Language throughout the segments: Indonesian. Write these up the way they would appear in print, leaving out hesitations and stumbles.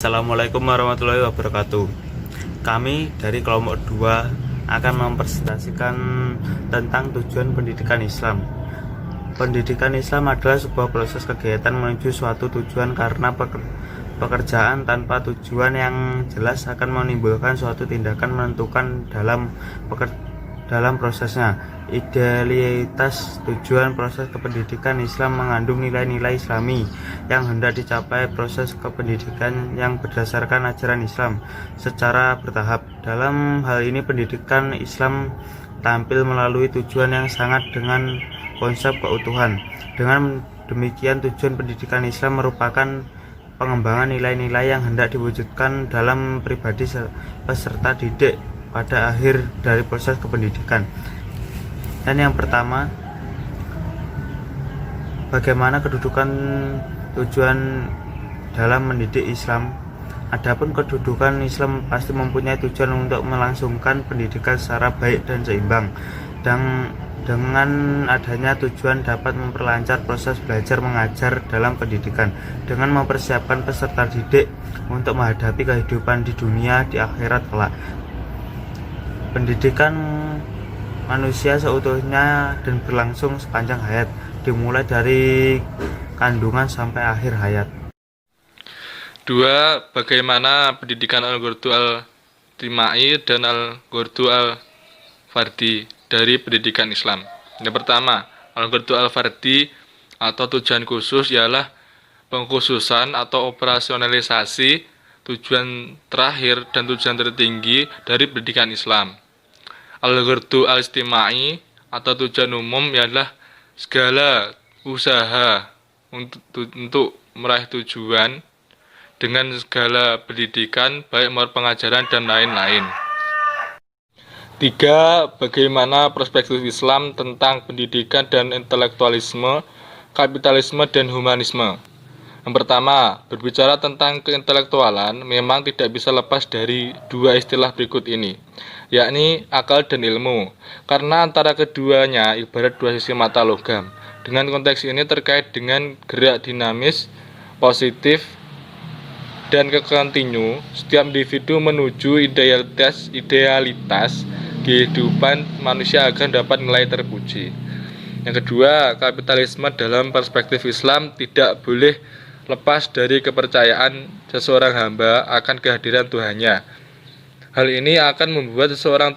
Assalamualaikum warahmatullahi wabarakatuh. Kami dari kelompok 2 akan mempresentasikan tentang tujuan pendidikan Islam. Pendidikan Islam adalah sebuah proses kegiatan menuju suatu tujuan karena pekerjaan tanpa tujuan yang jelas akan menimbulkan suatu tindakan menentukan dalam prosesnya. Idealitas tujuan proses kependidikan Islam mengandung nilai-nilai Islami yang hendak dicapai proses kependidikan yang berdasarkan ajaran Islam secara bertahap. Dalam hal ini pendidikan Islam tampil melalui tujuan yang sangat dengan konsep keutuhan. Dengan demikian tujuan pendidikan Islam merupakan pengembangan nilai-nilai yang hendak diwujudkan dalam pribadi peserta didik pada akhir dari proses kependidikan. Dan yang pertama, bagaimana kedudukan tujuan dalam mendidik Islam. Adapun kedudukan Islam pasti mempunyai tujuan untuk melangsungkan pendidikan secara baik dan seimbang. Dan dengan adanya tujuan dapat memperlancar proses belajar mengajar dalam pendidikan dengan mempersiapkan peserta didik untuk menghadapi kehidupan di dunia di akhirat kelak. Pendidikan manusia seutuhnya dan berlangsung sepanjang hayat, dimulai dari kandungan sampai akhir hayat. 2. Bagaimana pendidikan Al-Ghurdu Al-Ijtimai dan Al-Ghurdu Al-Fardi dari pendidikan Islam. Yang pertama, Al-Ghurdu Al-Fardi atau tujuan khusus ialah pengkhususan atau operasionalisasi tujuan terakhir dan tujuan tertinggi dari pendidikan Islam. Al-Ghurdu Al-Ijtimai atau tujuan umum ialah segala usaha untuk meraih tujuan dengan segala pendidikan, baik pengajaran dan lain-lain. 3. Bagaimana perspektif Islam tentang pendidikan dan intelektualisme, kapitalisme dan humanisme. Yang pertama, berbicara tentang keintelektualan memang tidak bisa lepas dari dua istilah berikut ini, yakni akal dan ilmu, karena antara keduanya ibarat dua sisi mata logam. Dengan konteks ini terkait dengan gerak dinamis, positif, dan kekontinu setiap individu menuju idealitas kehidupan manusia agar dapat nilai terpuji. Yang kedua, kapitalisme dalam perspektif Islam tidak boleh lepas dari kepercayaan seseorang hamba akan kehadiran Tuhannya. Hal ini akan membuat seseorang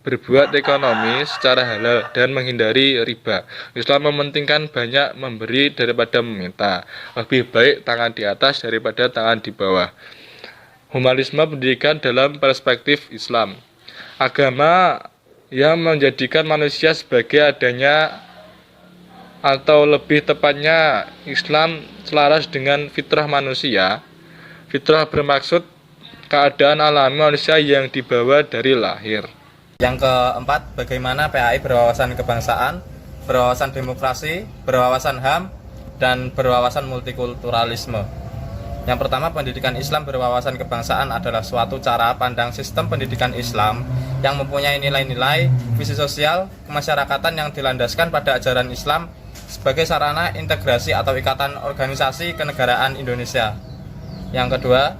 berbuat ekonomi secara halal dan menghindari riba. Islam mementingkan banyak memberi daripada meminta. Lebih baik tangan di atas daripada tangan di bawah. Humanisme pendidikan dalam perspektif Islam. Agama yang menjadikan manusia sebagai adanya atau lebih tepatnya Islam selaras dengan fitrah manusia. Fitrah bermaksud keadaan alami manusia yang dibawa dari lahir. Yang keempat, bagaimana PAI berwawasan kebangsaan, berwawasan demokrasi, berwawasan HAM, dan berwawasan multikulturalisme. Yang pertama, pendidikan Islam berwawasan kebangsaan adalah suatu cara pandang sistem pendidikan Islam yang mempunyai nilai-nilai, visi sosial, kemasyarakatan yang dilandaskan pada ajaran Islam sebagai sarana integrasi atau ikatan organisasi kenegaraan Indonesia. Yang kedua,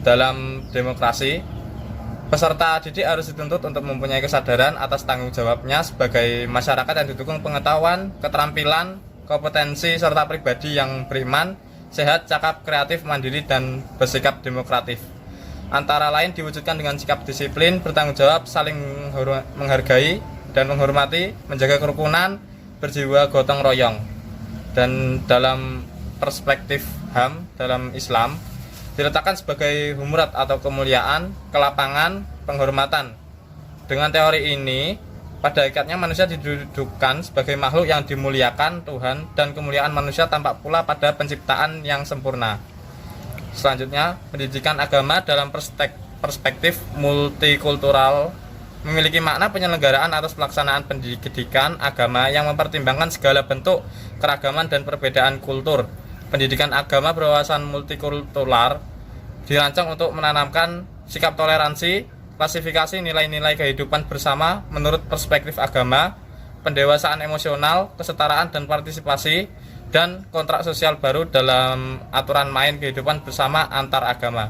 dalam demokrasi, peserta didik harus dituntut untuk mempunyai kesadaran atas tanggung jawabnya sebagai masyarakat yang didukung pengetahuan, keterampilan, kompetensi, serta pribadi yang beriman, sehat, cakap, kreatif, mandiri, dan bersikap demokratif. Antara lain diwujudkan dengan sikap disiplin, bertanggung jawab, saling menghargai dan menghormati, menjaga kerukunan, berjiwa gotong royong. Dan dalam perspektif HAM dalam Islam diletakkan sebagai humurat atau kemuliaan, kelapangan, penghormatan. Dengan teori ini, pada hakikatnya manusia didudukkan sebagai makhluk yang dimuliakan Tuhan dan kemuliaan manusia tampak pula pada penciptaan yang sempurna. Selanjutnya, pendidikan agama dalam perspektif multikultural memiliki makna penyelenggaraan atas pelaksanaan pendidikan agama yang mempertimbangkan segala bentuk keragaman dan perbedaan kultur. Pendidikan agama berwawasan multikultural dirancang untuk menanamkan sikap toleransi, klasifikasi nilai-nilai kehidupan bersama menurut perspektif agama, pendewasaan emosional, kesetaraan dan partisipasi, dan kontrak sosial baru dalam aturan main kehidupan bersama antar agama.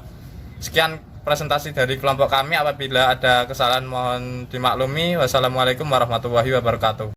Sekian presentasi dari kelompok kami. Apabila ada kesalahan mohon dimaklumi. Wassalamualaikum warahmatullahi wabarakatuh.